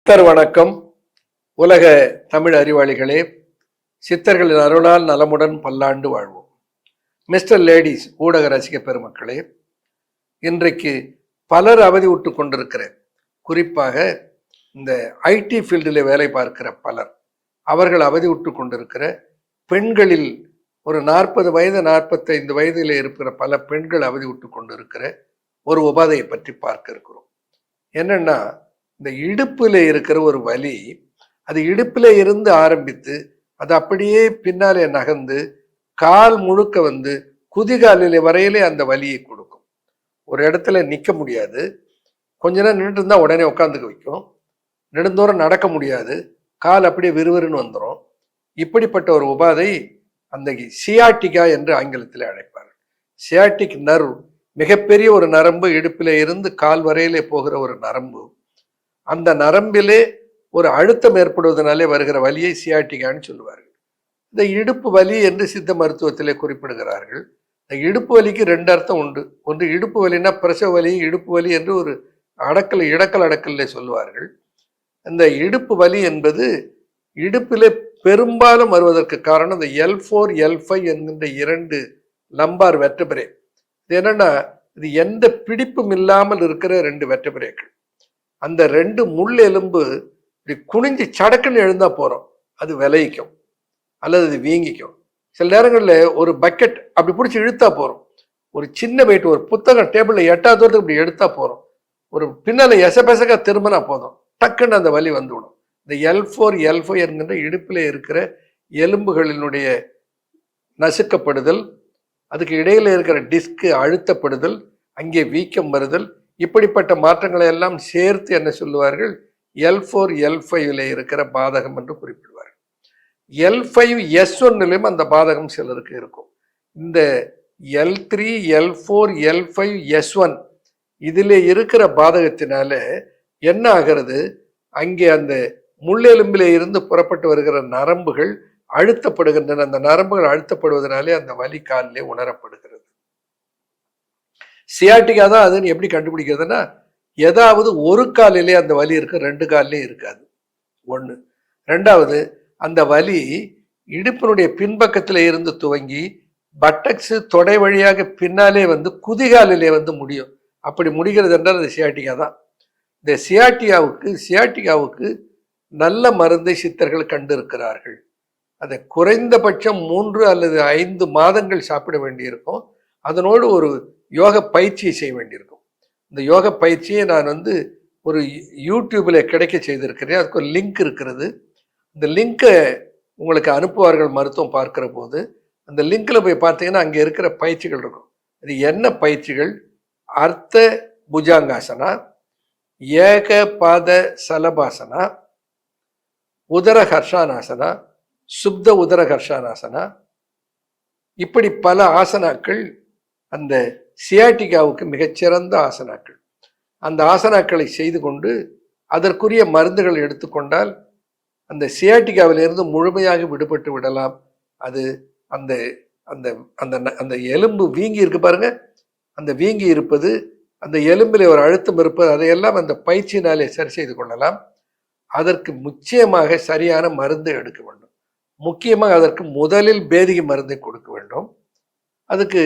வணக்கம். உலக தமிழ் அறிவாளிகளே, சித்தர்களின் அருளால் நலமுடன் பல்லாண்டு வாழ்வோம். மிஸ்டர் லேடிஸ் ஊடக ரசிக பெருமக்களே, இன்றைக்கு பலர் அவதி விட்டு கொண்டிருக்கிற, குறிப்பாக இந்த ஐடி ஃபீல்டில் வேலை பார்க்கிற பலர், அவர்கள் அவதி விட்டு கொண்டிருக்கிற பெண்களில் ஒரு 40 வயது 45 வயதில் இருக்கிற பல பெண்கள் அவதி விட்டு கொண்டிருக்கிற ஒரு உபாதையை பற்றி பார்க்க இருக்கிறோம். என்னன்னா, இந்த இடுப்புல இருக்கிற ஒரு வலி, அது இடுப்புல இருந்து ஆரம்பித்து அது அப்படியே பின்னாலே நகர்ந்து கால் முழுக்க வந்து குதிகாலிலே வரையிலே அந்த வலியை கொடுக்கும். ஒரு இடத்துல நிற்க முடியாது, கொஞ்ச நேரம் நின்றுட்டு இருந்தா உடனே உட்காந்துக்க வைக்கும், நெடுந்தூரம் நடக்க முடியாது, கால் அப்படியே விறுவிறுன்னு வந்துடும். இப்படிப்பட்ட ஒரு உபாதை அந்த சியாட்டிகா என்று ஆங்கிலத்தில் அழைப்பார்கள். சியாட்டிக் நர்வ் மிகப்பெரிய ஒரு நரம்பு, இடுப்பிலே இருந்து கால் வரையிலே போகிற ஒரு நரம்பு. அந்த நரம்பிலே ஒரு அழுத்தம் ஏற்படுவதனாலே வருகிற வலியை சியாட்டிகான்னு சொல்லுவார்கள். இந்த இடுப்பு வலி என்று சித்த மருத்துவத்திலே குறிப்பிடுகிறார்கள். இந்த இடுப்பு வலிக்கு 2 அர்த்தம் உண்டு. ஒன்று இடுப்பு வலினா பிரசவ வலி, இடுப்பு வலி என்று ஒரு இடக்கல் அடக்கல்ல சொல்லுவார்கள். இந்த இடுப்பு வலி என்பது இடுப்பிலே பெரும்பாலும் வருவதற்கு காரணம் இந்த L4 L5 என்கின்ற 2 லம்பார் வெர்டபிரே. இது என்னன்னா, இது எந்த பிடிப்பும் இல்லாமல் இருக்கிற 2 வெர்டபிரேக்கள். அந்த 2 முள் எலும்பு இப்படி குனிஞ்சு சடக்குன்னு எழுந்தா போறோம், அது விளைவிக்கும் அல்லது அது வீங்கிக்கும். சில நேரங்களில் ஒரு பக்கெட் அப்படி பிடிச்சி இழுத்தா போறோம், ஒரு சின்ன வெயிட், ஒரு புத்தகம் டேபிள்ல 8வது தூரத்துக்கு இப்படி எடுத்தா போறோம், ஒரு பின்னால எசபெசகா திரும்பினா போதும், டக்குன்னு அந்த வலி வந்துவிடும். இந்த L4 L5 என்கின்ற இடுப்பில் இருக்கிற எலும்புகளினுடைய நசுக்கப்படுதல், அதுக்கு இடையில இருக்கிற டிஸ்க் அழுத்தப்படுதல், அங்கே வீக்கம் வருதல், இப்படிப்பட்ட மாற்றங்களை எல்லாம் சேர்த்து என்ன சொல்லுவார்கள், L4 L5 இருக்கிற பாதகம் என்று குறிப்பிடுவார்கள். L5 S1 அந்த பாதகம் சிலருக்கு இருக்கும். இந்த L3 L4 L5 S1 இதில் இருக்கிற பாதகத்தினால என்ன ஆகிறது, அங்கே அந்த முள்ளெலும்பிலே இருந்து புறப்பட்டு வருகிற நரம்புகள் அழுத்தப்படுகின்றன. அந்த நரம்புகள் அழுத்தப்படுவதனாலே அந்த வலி காலிலே உணரப்படுகிறது. சியாட்டிகா தான் அதுன்னு எப்படி கண்டுபிடிக்கிறதுனா, ஏதாவது ஒரு காலிலே அந்த வலி இருக்கு, 2 காலிலே இருக்காது. ஒன்று. 2வது, அந்த வலி இடுப்பினுடைய பின்பக்கத்தில் இருந்து துவங்கி பட்டக்ஸ் தொடை வழியாக பின்னாலே வந்து குதிகாலிலே வந்து முடியும். அப்படி முடிகிறது என்றால் அது சியாட்டிகா தான். இந்த சியாட்டிகாவுக்கு நல்ல மருந்தை சித்தர்கள் கண்டிருக்கிறார்கள். அதை குறைந்தபட்சம் 3 அல்லது 5 மாதங்கள் சாப்பிட வேண்டியிருக்கும். அதனோடு ஒரு யோக பயிற்சியை செய்ய வேண்டியிருக்கும். இந்த யோக பயிற்சியை நான் வந்து ஒரு யூடியூப்ல கிடைக்க செய்திருக்கிறேன். அதுக்கு ஒரு லிங்க் இருக்கிறது. இந்த லிங்கை உங்களுக்கு அனுப்புவார்கள் மருத்துவம் பார்க்கிற போது. அந்த லிங்க்ல போய் பார்த்தீங்கன்னா அங்கே இருக்கிற பயிற்சிகள் இருக்கும். இது என்ன பயிற்சிகள்? அர்த்த புஜாங்காசனா, ஏக பாத சலபாசனா, உதர ஹர்ஷானாசனா, சுப்த உதர ஹர்ஷானாசனா, இப்படி பல ஆசனாக்கள் அந்த சியாட்டிகாவுக்கு மிகச்சிறந்த ஆசனாக்கள். அந்த ஆசனாக்களை செய்து கொண்டு அதற்குரிய மருந்துகள் எடுத்துக்கொண்டால் அந்த சியாட்டிகாவிலிருந்து முழுமையாக விடுபட்டு விடலாம். அது அந்த அந்த அந்த அந்த எலும்பு வீங்கி இருக்கு பாருங்க, அந்த வீங்கி இருப்பது, அந்த எலும்பில் ஒரு அழுத்தம் இருப்பது, அதையெல்லாம் அந்த பயிற்சியினாலே சரி செய்து கொள்ளலாம். அதற்கு முக்கியமாக சரியான மருந்தை எடுக்க வேண்டும். முக்கியமாக அதற்கு முதலில் பேதிகை மருந்தை கொடுக்க வேண்டும். அதுக்கு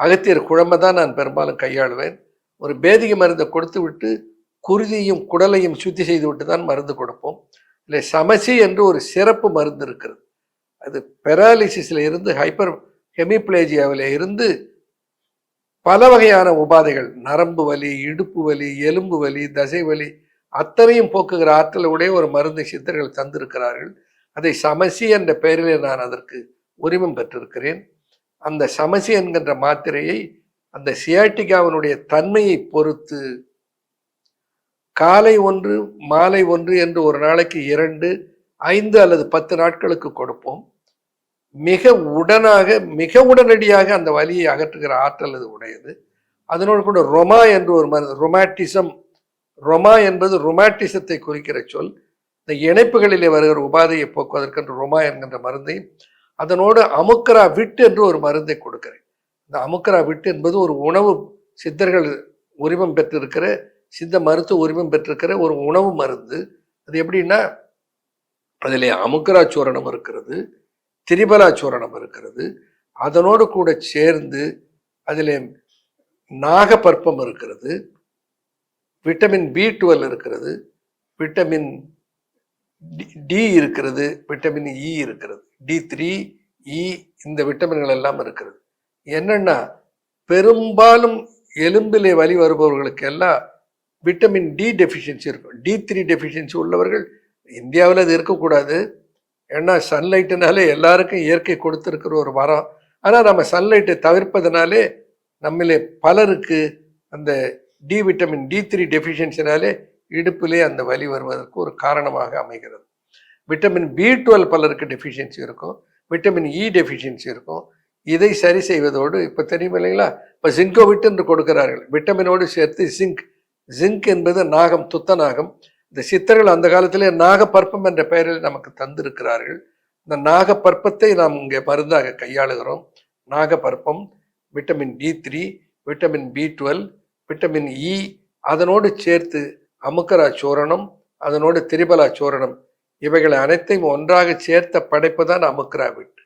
அகத்தியர் குழம்பை தான் நான் பெரும்பாலும் கையாளுவேன். ஒரு பேதிகை மருந்தை கொடுத்து விட்டு குருதியும் குடலையும் சுத்தி செய்து விட்டு தான் மருந்து கொடுப்போம். இல்லை, சமசி என்று ஒரு சிறப்பு மருந்து இருக்கிறது. அது பெராலிசிஸ்ல இருந்து ஹைப்பர் ஹெமிப்ளேஜியாவில இருந்து பல வகையான உபாதைகள், நரம்பு வலி, இடுப்பு வலி, எலும்பு வலி, தசை வலி அத்தனையும் போக்குகிற ஆற்றலுடைய ஒரு மருந்தை சித்தர்கள் தந்திருக்கிறார்கள். அதை சமசி என்ற பெயரிலே நான் அதற்கு உரிமம் பெற்றிருக்கிறேன். அந்த சமசி என்கின்ற மாத்திரையை அந்த சியாட்டிகாவினுடைய தன்மையை பொறுத்து காலை 1 மாலை 1 என்று ஒரு நாளைக்கு 2, 5 அல்லது 10 நாட்களுக்கு கொடுப்போம். மிக உடனடியாக அந்த வலியை அகற்றுகிற ஆற்றல் அது உடையது. அதனோடு கூட ரொமா என்று ஒரு மருந்து, ரொமாட்டிசம், ரொமா என்பது ரொமாட்டிசத்தை குறிக்கிற சொல். இந்த இணைப்புகளிலே வருகிற உபாதையை போக்குவதற்கென்று ரொமா என்கின்ற மருந்தை, அதனோடு அமுக்கரா விட்டு என்று ஒரு மருந்தை கொடுக்கிறேன். இந்த அமுக்கரா விட்டு என்பது ஒரு உணவு, சித்தர்கள் உரிமம் பெற்றிருக்கிற, சித்த மருத்துவ உரிமம் பெற்றிருக்கிற ஒரு உணவு மருந்து. அது எப்படின்னா அதில் அமுக்கரா சூரணம் இருக்கிறது, திரிபலா சூரணம் இருக்கிறது, அதனோடு கூட சேர்ந்து அதில் நாகப்பற்பம் இருக்கிறது, விட்டமின் B12 இருக்கிறது, விட்டமின் டி இருக்கிறது, விட்டமின் இ இருக்கிறது, D3 இ இந்த விட்டமின்கள் எல்லாம் இருக்கிறது. என்னன்னா பெரும்பாலும் எலும்பிலே வலி வருபவர்களுக்கு எல்லாம் விட்டமின் டி டெஃபிஷியன்சி இருக்கும். D3 டெஃபிஷியன்சி உள்ளவர்கள் இந்தியாவில் அது இருக்கக்கூடாது. ஏன்னா சன்லைட்டுனாலே எல்லாருக்கும் இயற்கை கொடுத்துருக்கிற ஒரு வரம். ஆனால் நம்ம சன்லைட்டை தவிர்ப்பதனாலே நம்மளே பலருக்கு அந்த விட்டமின் D3 டெஃபிஷியன்சினாலே இடுப்பிலே அந்த வலி வருவதற்கு ஒரு காரணமாக அமைகிறது. விட்டமின் B12 பலருக்கு டெஃபிஷியன்சி இருக்கும், விட்டமின் இ டெஃபிஷியன்சி இருக்கும். இதை சரி செய்வதோடு இப்போ தெரியும் இல்லைங்களா, இப்போ ஜிங்கோவிட் என்று கொடுக்கிறார்கள் விட்டமினோடு சேர்த்து ஜிங்க் என்பது நாகம், துத்த நாகம். இந்த சித்தர்கள் அந்த காலத்திலே நாகப்பற்பம் என்ற பெயரில் நமக்கு தந்திருக்கிறார்கள். இந்த நாகப்பற்பத்தை நாம் இங்கே மருந்தாக கையாளுகிறோம். நாகப்பற்பம், vitamin D3, vitamin B12, vitamin E, அதனோடு சேர்த்து அமுக்கரா சூரணம், அதனோடு திரிபலா சூரணம், இவைகளை அனைத்தையும் ஒன்றாக சேர்த்த படைப்பு தான் அமுக்கராவிட்.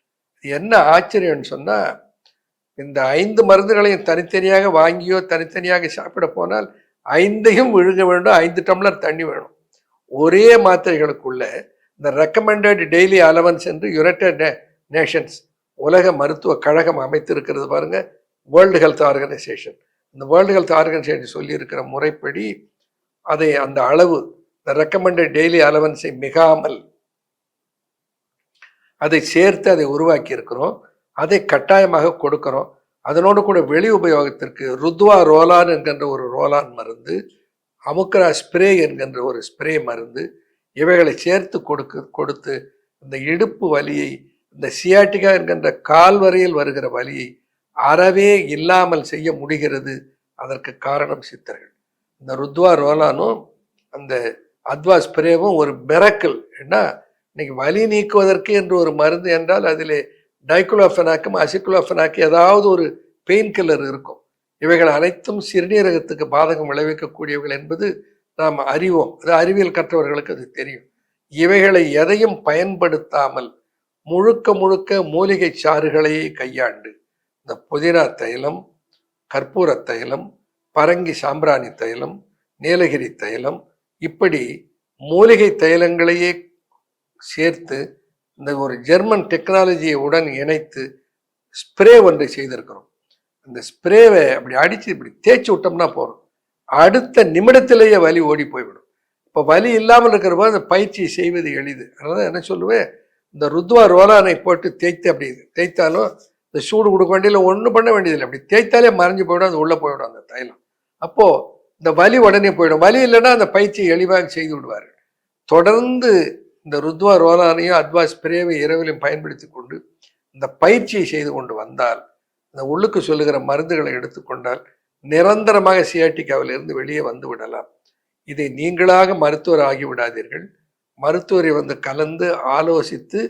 என்ன ஆச்சரியம்னு சொன்னா, இந்த 5 மருந்துகளையும் தனித்தனியாக வாங்கியோ தனித்தனியாக சாப்பிட போனால் 5ஐயும் விழுங்க வேண்டும், 5 டம்ளர் தண்ணி வேணும். ஒரே மாத்திரைகளுக்குள்ள இந்த ரெக்கமெண்டட் டெய்லி அலவன்ஸ் என்று யுனைடெட் நேஷன்ஸ் உலக மருத்துவ கழகம் அமைத்திருக்கிறது பாருங்க, வேர்ல்டு ஹெல்த் ஆர்கனைசேஷன். இந்த வேர்ல்டு ஹெல்த் ஆர்கனைசேஷன் சொல்லியிருக்கிற முறைப்படி அதை அந்த அளவு இந்த ரெக்கமெண்டட் டெய்லி அலவன்ஸை மிகாமல் அதை சேர்த்து அதை உருவாக்கி இருக்கிறோம். அதை கட்டாயமாக கொடுக்கிறோம். அதனோடு கூட வெளி உபயோகத்திற்கு ருத்வா ரோலான் என்கின்ற ஒரு ரோலான் மருந்து, அமுக்கரா ஸ்ப்ரே என்கின்ற ஒரு ஸ்ப்ரே மருந்து, இவைகளை சேர்த்து கொடுத்து இந்த இடுப்பு வலியை, இந்த சியாட்டிகா என்கின்ற கால் வரையில் வருகிற வலியை அறவே இல்லாமல் செய்ய முடிகிறது. அதற்கு காரணம் சித்தர்கள். இந்த ருத்வா ரோலானும் அந்த அத்வா ஸ்ப்ரேவும் ஒரு மிரக்கல். ஏன்னா இன்னைக்கு வலி நீக்குவதற்கு என்று ஒரு மருந்து என்றால் அதில் டைக்ளோஃபெனாக்கும் அசிக்ளோஃபெனாக்கு ஏதாவது ஒரு பெயின் கில்லர் இருக்கும். இவைகள் அனைத்தும் சிறுநீரகத்துக்கு பாதகம் விளைவிக்கக்கூடியவர்கள் என்பது நாம் அறிவோம். அது அறிவியல் கற்றவர்களுக்கு அது தெரியும். இவைகளை எதையும் பயன்படுத்தாமல் முழுக்க முழுக்க மூலிகை சாறுகளையே கையாண்டு இந்த புதினா தைலம், கற்பூர தைலம், பரங்கி சாம்பிராணி தைலம், நீலகிரி தைலம், இப்படி மூலிகை தைலங்களையே சேர்த்து இந்த ஒரு ஜெர்மன் டெக்னாலஜியை உடன் இணைத்து ஸ்ப்ரே ஒன்றை செய்திருக்கிறோம். அந்த ஸ்ப்ரேவை அப்படி அடித்து இப்படி தேய்ச்சி விட்டோம்னா போகிறோம், அடுத்த நிமிடத்திலேயே வலி ஓடி போய்விடும். இப்போ வலி இல்லாமல் இருக்கிற போது அந்த பயிற்சியை செய்வது எளிது. அதனால என்ன சொல்லுவேன், இந்த ருத்வா ரோலானை போட்டு தேய்த்து அப்படி தேய்த்தாலும் இந்த சூடு கொடுக்க வேண்டியதில்லை, ஒன்றும் பண்ண வேண்டியதில்லை. அப்படி தேய்த்தாலே மறைஞ்சு போயிடும், அது உள்ளே போய்விடும் அந்த தைலம். அப்போது இந்த வலி உடனே போயிடும். வலி இல்லைன்னா அந்த பயிற்சியை எளிவாக செய்து விடுவார்கள். தொடர்ந்து இந்த ருத்வா ரோலானையும் அத்வா ஸ்ப்ரேவை இரவிலும் பயன்படுத்தி கொண்டு இந்த பயிற்சியை செய்து கொண்டு வந்தால், இந்த உள்ளுக்கு சொல்லுகிற மருந்துகளை எடுத்துக்கொண்டால் நிரந்தரமாக சியாட்டிக்காவிலிருந்து வெளியே வந்து விடலாம். இதை நீங்களாக மருத்துவர் ஆகிவிடாதீர்கள். மருத்துவரை வந்து கலந்து ஆலோசித்து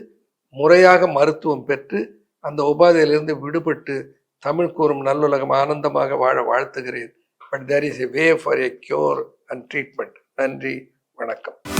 முறையாக மருத்துவம் பெற்று அந்த உபாதையிலிருந்து விடுபட்டு தமிழ் கூறும் நல்லுலகம் ஆனந்தமாக வாழ வாழ்த்துகிறேன். But there is a way for a cure and treatment. நன்றி, வணக்கம்.